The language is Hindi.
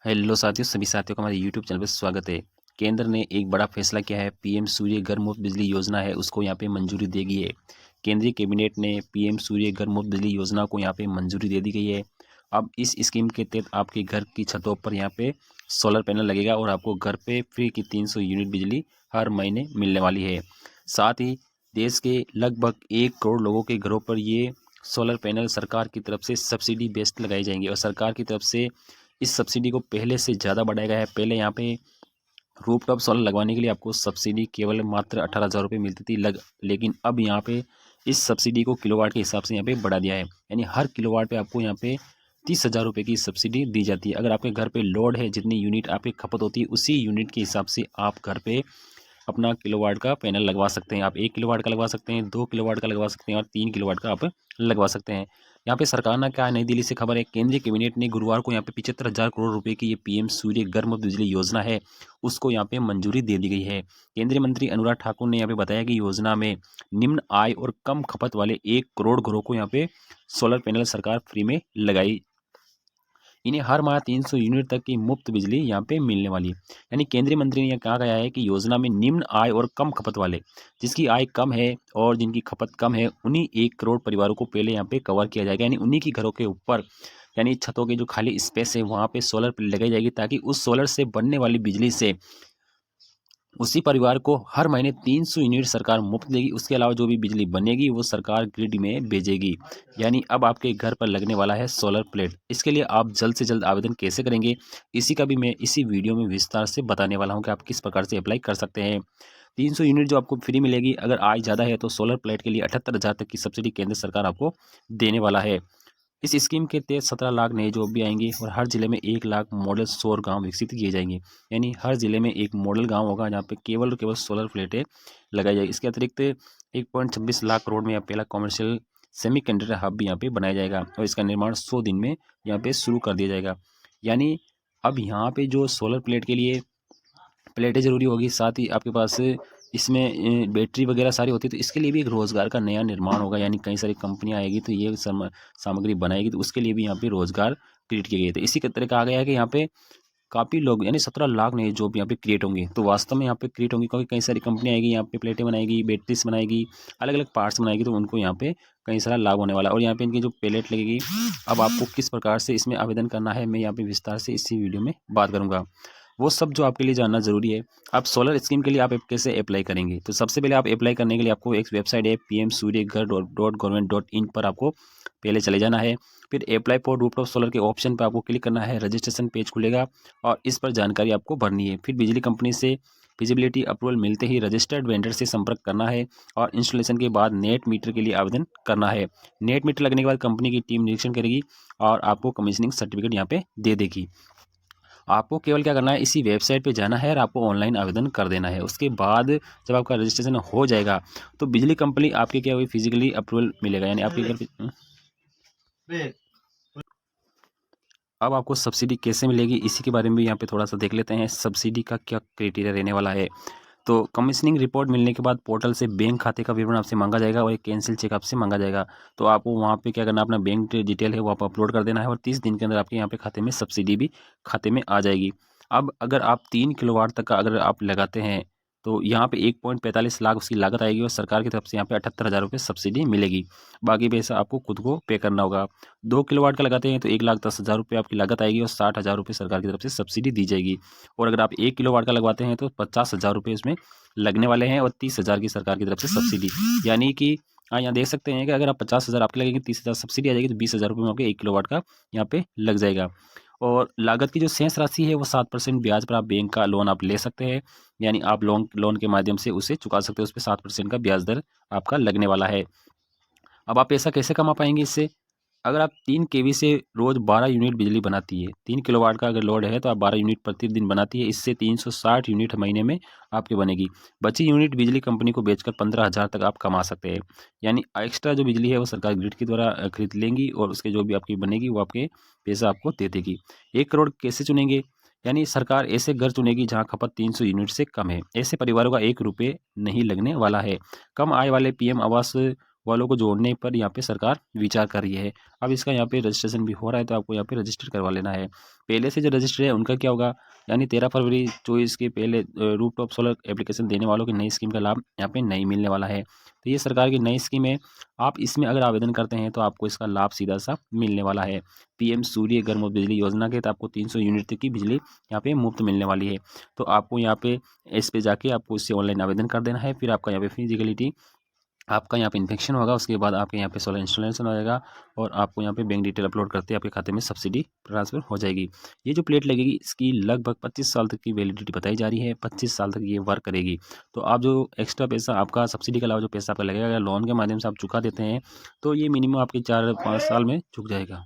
हेलो साथियों, सभी साथियों का हमारे यूट्यूब चैनल पर स्वागत है। केंद्र ने एक बड़ा फैसला किया है। पीएम सूर्य घर मुफ्त बिजली योजना है, उसको यहाँ पे मंजूरी दे गई है। केंद्रीय कैबिनेट ने पीएम सूर्य घर मुफ्त बिजली योजना को यहाँ पे मंजूरी दे दी गई है। अब इस स्कीम के तहत आपके घर की छतों पर यहाँ पे सोलर पैनल लगेगा और आपको घर पे फ्री की 300 यूनिट बिजली हर महीने मिलने वाली है। साथ ही देश के लगभग 1 करोड़ लोगों के घरों पर ये सोलर पैनल सरकार की तरफ से सब्सिडी बेस्ड लगाई जाएंगे और सरकार की तरफ से इस सब्सिडी को पहले से ज़्यादा बढ़ाया गया है। पहले यहाँ पे रूफटॉप सोलर लगवाने के लिए आपको सब्सिडी केवल मात्र 18,000 रुपये मिलती थी लेकिन अब यहाँ पे इस सब्सिडी को किलोवाट के हिसाब से यहाँ पे बढ़ा दिया है। यानी हर किलोवाट पे आपको यहाँ पे 30,000 रुपये की सब्सिडी दी जाती है। अगर आपके घर पे लोड है, जितनी यूनिट आपकी खपत होती है उसी यूनिट के हिसाब से आप घर पे अपना किलोवाट का पैनल लगवा सकते हैं। आप 1 किलोवाट का लगवा सकते हैं, 2 किलोवाट का लगवा सकते हैं और 3 किलोवाट का आप लगवा सकते हैं। यहाँ पे सरकार ने क्या, नई दिल्ली से खबर है, केंद्रीय कैबिनेट ने गुरुवार को यहाँ पे 75,000 करोड़ रुपए की ये पीएम सूर्य घर मुफ्त बिजली योजना है, उसको यहाँ पे मंजूरी दे दी गई है। केंद्रीय मंत्री अनुराग ठाकुर ने यहाँ पे बताया कि योजना में निम्न आय और कम खपत वाले 1 करोड़ घरों को यहाँ पे सोलर पैनल सरकार फ्री में लगाई। इन्हें हर माह 300 यूनिट तक की मुफ्त बिजली यहाँ पे मिलने वाली है। यानी केंद्रीय मंत्री ने यह कहा गया है कि योजना में निम्न आय और कम खपत वाले, जिसकी आय कम है और जिनकी खपत कम है, उन्हीं 1 करोड़ परिवारों को पहले यहाँ पे कवर किया जाएगा। यानी उन्हीं की घरों के ऊपर, यानी छतों के जो खाली स्पेस है वहाँ पे सोलर लगाई जाएगी, ताकि उस सोलर से बनने वाली बिजली से उसी परिवार को हर महीने 300 यूनिट सरकार मुफ्त देगी। उसके अलावा जो भी बिजली बनेगी वो सरकार ग्रिड में भेजेगी। यानी अब आपके घर पर लगने वाला है सोलर प्लेट। इसके लिए आप जल्द से जल्द आवेदन कैसे करेंगे, इसी का भी मैं इसी वीडियो में विस्तार से बताने वाला हूं कि आप किस प्रकार से अप्लाई कर सकते हैं। 300 यूनिट जो आपको फ्री मिलेगी। अगर आय ज़्यादा है तो सोलर प्लेट के लिए 78,000 तक की सब्सिडी केंद्र सरकार आपको देने वाला है। इस स्कीम के तहत 17 लाख नए जॉब भी आएंगे और हर जिले में 1 लाख मॉडल सौर गांव विकसित किए जाएंगे। यानी हर जिले में एक मॉडल गांव होगा जहां पे केवल और केवल सोलर प्लेटें लगाई जाएगी। इसके अतिरिक्त 1.26 लाख करोड़ में पहला कॉमर्शियल सेमीकंडक्टर हब भी यहाँ पे बनाया जाएगा और इसका निर्माण 100 दिन में यहाँ पे शुरू कर दिया जाएगा। यानी अब यहाँ पे जो सोलर प्लेट के लिए प्लेटें ज़रूरी होगी, साथ ही आपके पास इसमें बैटरी वगैरह सारी होती है, तो इसके लिए भी एक रोज़गार का नया निर्माण होगा। यानी कई सारी कंपनियां आएगी तो ये सामग्री बनाएगी, तो उसके लिए भी यहाँ पे रोज़गार क्रिएट किए गए थे। इसी के तरह कहा गया है कि यहाँ पे काफ़ी लोग, यानी 17 लाख नए जॉब यहाँ पे क्रिएट होंगे। तो वास्तव में यहाँ पे क्रिएट होंगी क्योंकि कई सारी कंपनियां आएगी, यहाँ पे प्लेटें बनाएगी, बैटरीज बनाएगी, अलग अलग पार्ट्स बनाएगी, तो उनको यहाँ पे कई सारा लाभ होने वाला है। और यहाँ पे इनकी जो पैलेट लगेगी, अब आपको किस प्रकार से इसमें आवेदन करना है मैं यहाँ पे विस्तार से इसी वीडियो में बात करूँगा। वो सब जो आपके लिए जानना ज़रूरी है। अब सोलर स्कीम के लिए आप कैसे अप्लाई करेंगे, तो सबसे पहले आप अप्लाई करने के लिए आपको एक वेबसाइट है pmsuryaghar.gov.in पर आपको पहले चले जाना है। फिर अप्लाई फॉर रूफटॉप सोलर के ऑप्शन पर आपको क्लिक करना है। रजिस्ट्रेशन पेज खुलेगा और इस पर जानकारी आपको भरनी है। फिर बिजली कंपनी से फिजिबिलिटी अप्रूवल मिलते ही रजिस्टर्ड वेंडर से संपर्क करना है और इंस्टॉलेशन के बाद नेट मीटर के लिए आवेदन करना है। नेट मीटर लगने के बाद कंपनी की टीम निरीक्षण करेगी और आपको कमीशनिंग सर्टिफिकेट यहाँ पे दे देगी। आपको केवल क्या करना है, इसी वेबसाइट पे जाना है और आपको ऑनलाइन आवेदन कर देना है। उसके बाद जब आपका रजिस्ट्रेशन हो जाएगा तो बिजली कंपनी आपके क्या हुई, फिजिकली अप्रूवल मिलेगा। यानी आपके घर पे अब आपको सब्सिडी कैसे मिलेगी, इसी के बारे में भी यहाँ पे थोड़ा सा देख लेते हैं। सब्सिडी का क्या क्राइटेरिया रहने वाला है। तो कमीशनिंग रिपोर्ट मिलने के बाद पोर्टल से बैंक खाते का विवरण आपसे मांगा जाएगा और एक कैंसिल चेक आपसे मांगा जाएगा। तो आपको वहाँ पे क्या करना है, अपना बैंक डिटेल है वो आप अपलोड कर देना है और 30 दिन के अंदर आपके यहाँ पे खाते में सब्सिडी भी खाते में आ जाएगी। अब अगर आप 3 किलोवाट तक का अगर आप लगाते हैं तो यहाँ पे 1.45 लाख उसकी लागत आएगी और सरकार की तरफ से यहाँ पे 78,000 रुपये सब्सिडी मिलेगी। बाकी पैसा आपको खुद को पे करना होगा। 2 किलोवाट का लगाते हैं तो 1,10,000 रुपये आपकी लागत आएगी और 60,000 रुपये सरकार की तरफ से सब्सिडी दी जाएगी। और अगर आप 1 किलोवाट का लगवाते हैं तो 50,000 रुपये उसमें लगने वाले हैं और 30,000 की सरकार की तरफ से सब्सिडी। यानी कि यहाँ देख सकते हैं कि अगर आप 50,000 आपके लगेंगे, 30,000 सब्सिडी आ जाएगी, तो 20,000 रुपये में आपके 1 किलोवाट का यहाँ पे लग जाएगा। और लागत की जो शेष राशि है वो 7% ब्याज पर आप बैंक का लोन आप ले सकते हैं। यानी आप लोन के माध्यम से उसे चुका सकते हैं। उस पर 7% का ब्याज दर आपका लगने वाला है। अब आप पैसा कैसे कमा पाएंगे इससे, अगर आप 3 केवी से रोज़ 12 यूनिट बिजली बनाती है, 3 किलोवाट का अगर लोड है तो आप 12 यूनिट प्रतिदिन बनाती है, इससे 360 यूनिट महीने में आपकी बनेगी। बची यूनिट बिजली कंपनी को बेचकर 15,000 तक आप कमा सकते हैं। यानी एक्स्ट्रा जो बिजली है वो सरकार ग्रिड के द्वारा खरीद लेंगी और उसके जो भी आपकी बनेगी वो आपके पैसा आपको दे देगी। 1 करोड़ कैसे चुनेंगे, यानी सरकार ऐसे घर चुनेगी जहां खपत 300 यूनिट से कम है। ऐसे परिवारों का 1 रुपये नहीं लगने वाला है। कम आय वाले पीएम आवास वालों को जोड़ने पर यहाँ पे सरकार विचार कर रही है। अब इसका यहाँ पे रजिस्ट्रेशन भी हो रहा है, तो आपको यहाँ पे रजिस्टर करवा लेना है। पहले से जो रजिस्टर है उनका क्या होगा, यानी 13 फरवरी 24 के पहले रूफटॉप सोलर एप्लीकेशन देने वालों की नई स्कीम का लाभ यहाँ पे नहीं मिलने वाला है। तो ये सरकार की नई स्कीम है, आप इसमें अगर आवेदन करते हैं तो आपको इसका लाभ सीधा सा मिलने वाला है। पीएम सूर्य घर मुफ्त बिजली योजना के तहत आपको 300 यूनिट तक की बिजली यहाँ पे मुफ्त मिलने वाली है। तो आपको यहाँ पे इस पे जाके आपको इससे ऑनलाइन आवेदन कर देना है। फिर आपका यहाँ पे फिजिकलिटी, आपका यहाँ पे इन्फेक्शन होगा, उसके बाद आपके यहाँ पे सोलर इंस्टॉलेशन हो जाएगा और आपको यहाँ पे बैंक डिटेल अपलोड करते आपके खाते में सब्सिडी ट्रांसफ़र हो जाएगी। ये जो प्लेट लगेगी इसकी लगभग 25 साल तक की वैलिडिटी बताई जा रही है, 25 साल तक ये वर्क करेगी। तो आप जो एक्स्ट्रा पैसा आपका सब्सिडी के अलावा जो पैसा आपका लगेगा, अगर लोन के माध्यम से आप चुका देते हैं तो ये मिनिमम आपके 4-5 साल में चुक जाएगा।